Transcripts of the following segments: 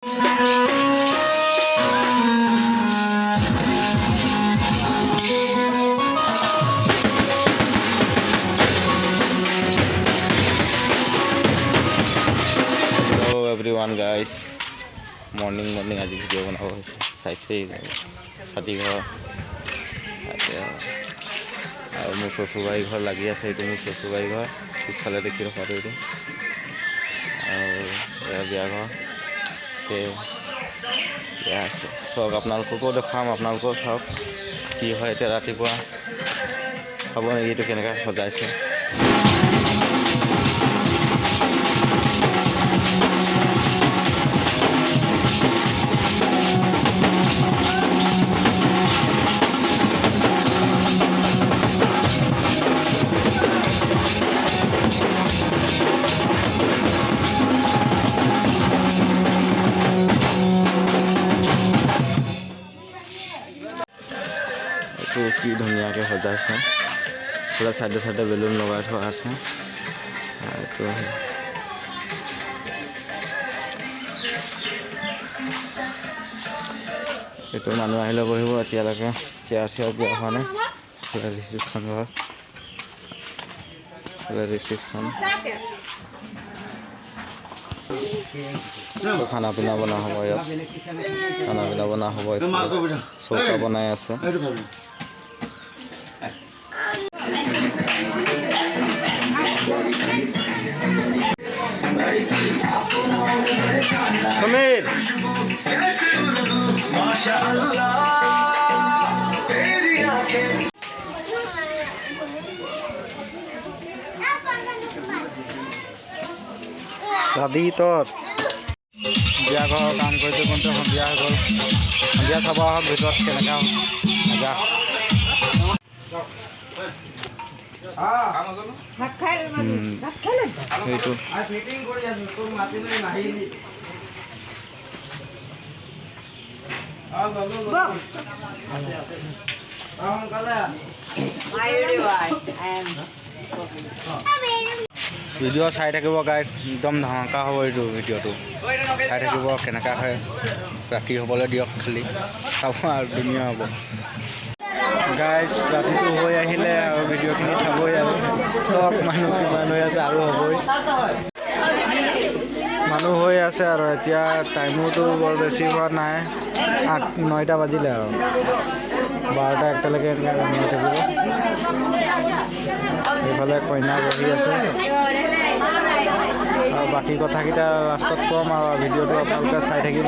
everyone guys morning आज video बनाब चाइसे छाती घर और मोर शशुरबाड़ी घर लगी आसे मोर शशुरबाड़ी घर पिछफाले देखी रखा तो और बिया घर चौक आपको देखाम आपको चाওক कि है इतना रातिपुआ चाब नहीं ये केनेका सजाइसे কি ধুনীয়াকৈ সজাইছে পুৰা সাইডে সাইডে বেলুন লগাই থোৱা আছে এইটো মানুহ আহিলে বহিব এতিয়ালৈকে চেয়াৰ দিয়া হোৱা নাই ৰিচিপশ্যন ঘৰ ৰিচিপশ্যন খানা পিনা বনা হ'ব ইয়াত খানা পিনা বনা হ'ব চৌকা বনাই আছে समीर शादी तोर बिया घर काम करते बनते सन्धिया हो गल सन्धिया चाब आहक भर केनेका मजा ভিডিও চাই থাকিব গাইজ একদম ধামাকা হ'ব এইটো ভিডিঅ'টো চাই থাকিব কেনেকা হয় ৰাতি হ'বলৈ দিয়ক খালি চাব আৰু ধুনীয়া হ'ব গাইজ ৰাতিটো হৈ আহিলে আৰু ভিডিঅ'খিনি চাবই আৰু চব মানুহ কিমান হৈ আছে আৰু হ'বই মানুহ হৈ আছে আৰু এতিয়া টাইমোতো বৰ বেছি হোৱা নাই 8-9টা বাজিলে আৰু 12টা-1টালৈকে এনেকৈ ৰান্ধি থাকিব এইফালে কইনা বহি আছে আৰু বাকী কথাকেইটা লাষ্টত ক'ম আৰু ভিডিঅ'টো আপোনালোকে চাই থাকিব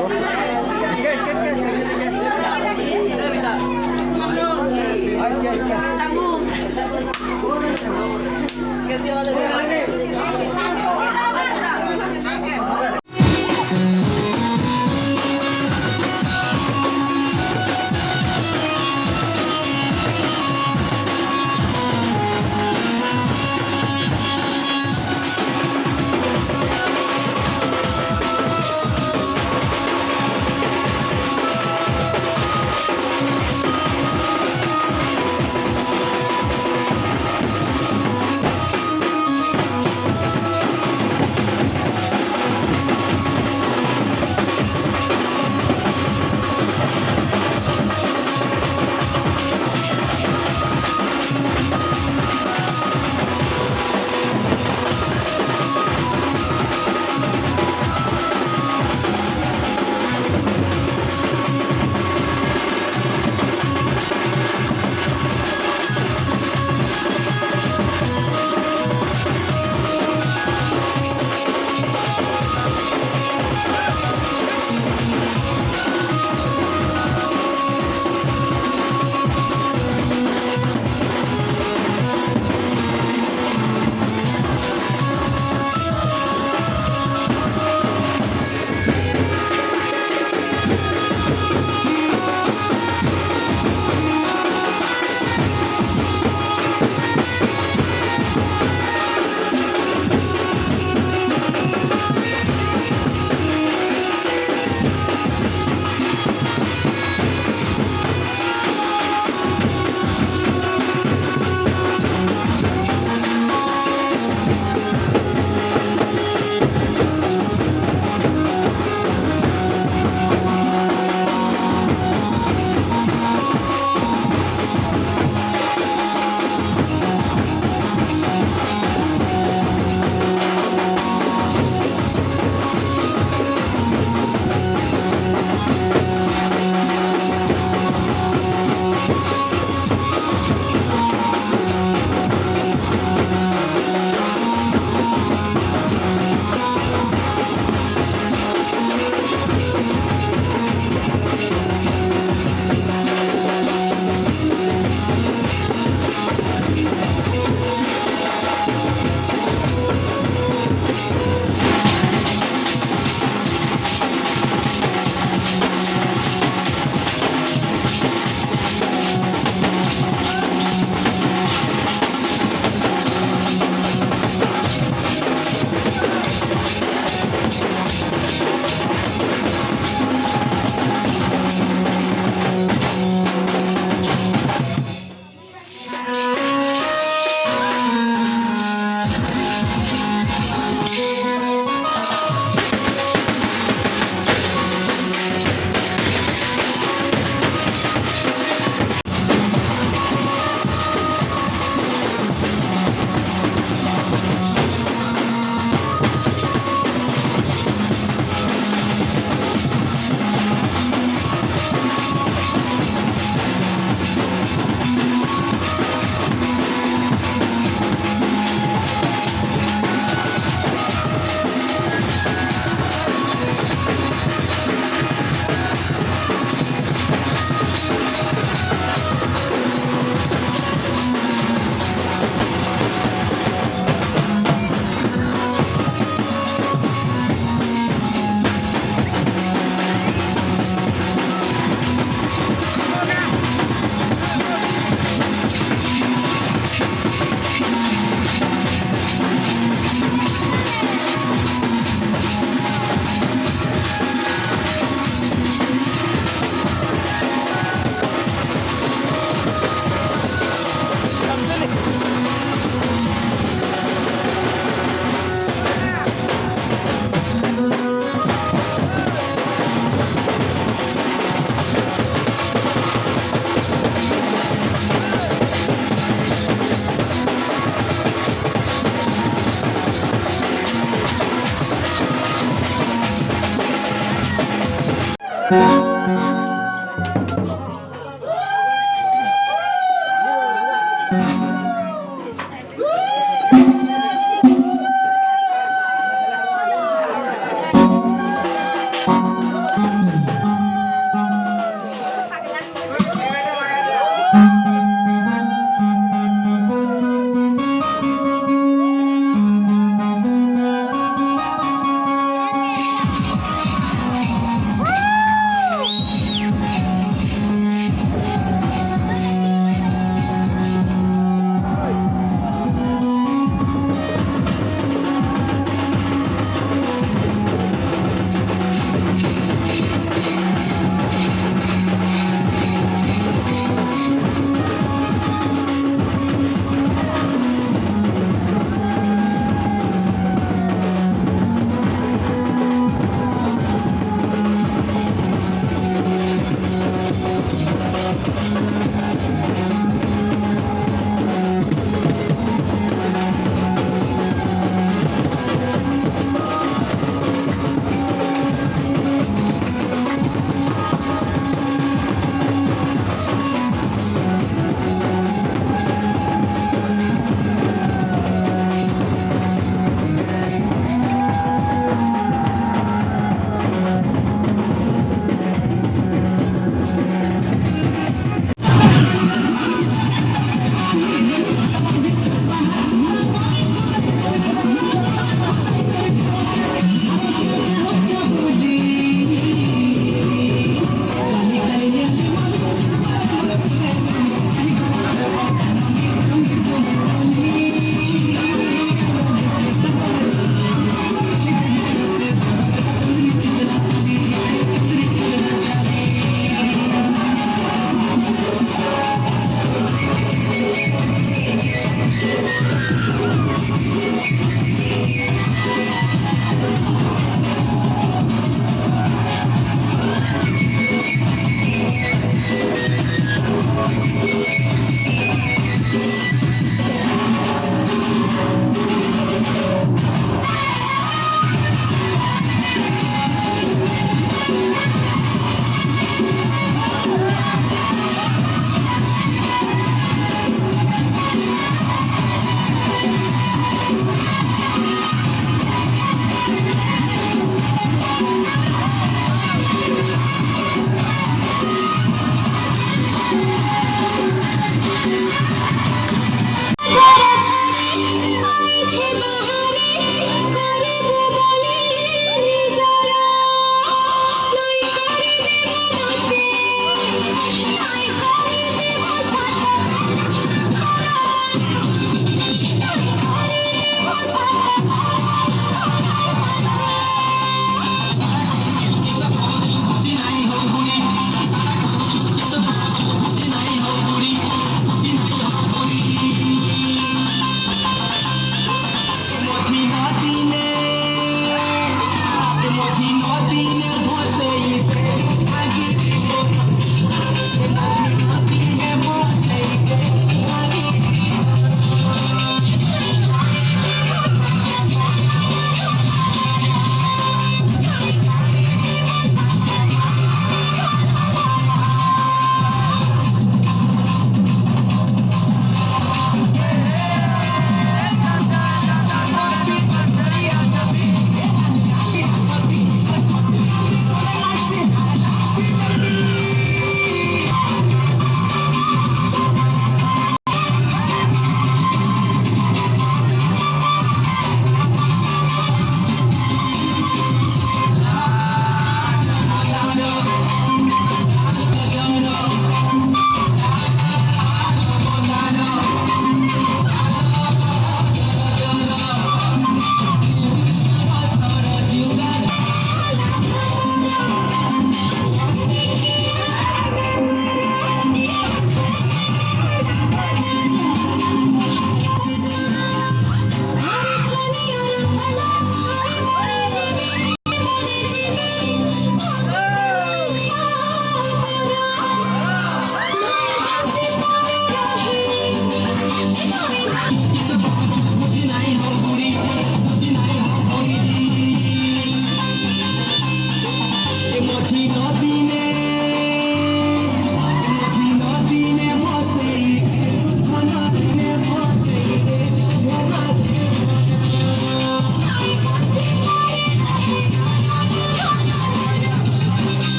Not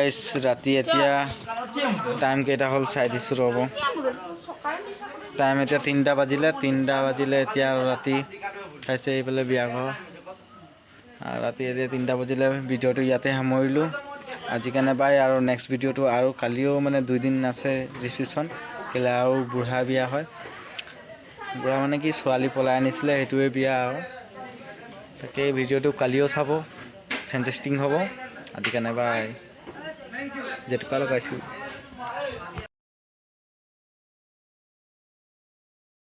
গাইজ ৰাতি এতিয়া টাইম কেইটা হ'ল চাই দিছোঁ ৰ'ব টাইম এতিয়া 3টা বাজিলে এতিয়া ৰাতি খাইছে এইফালে বিয়া ঘৰ আৰু ৰাতি এতিয়া 3টা বাজিলে ভিডিঅ'টো ইয়াতে সামৰিলোঁ আজি কাৰণে বাই আৰু নেক্সট ভিডিঅ'টো আৰু কালিও মানে 2 দিন আছে ৰিচিপশ্যন কেলে আৰু বুঢ়া বিয়া হয় বুঢ়া মানে কি ছোৱালী পলাই আনিছিলে সেইটোৱে বিয়া আৰু তাকে ভিডিঅ'টো কালিও চাব ফেণ্টাষ্টিং হ'ব আজি কাৰণে বাই জেতুকা লগাইছোঁ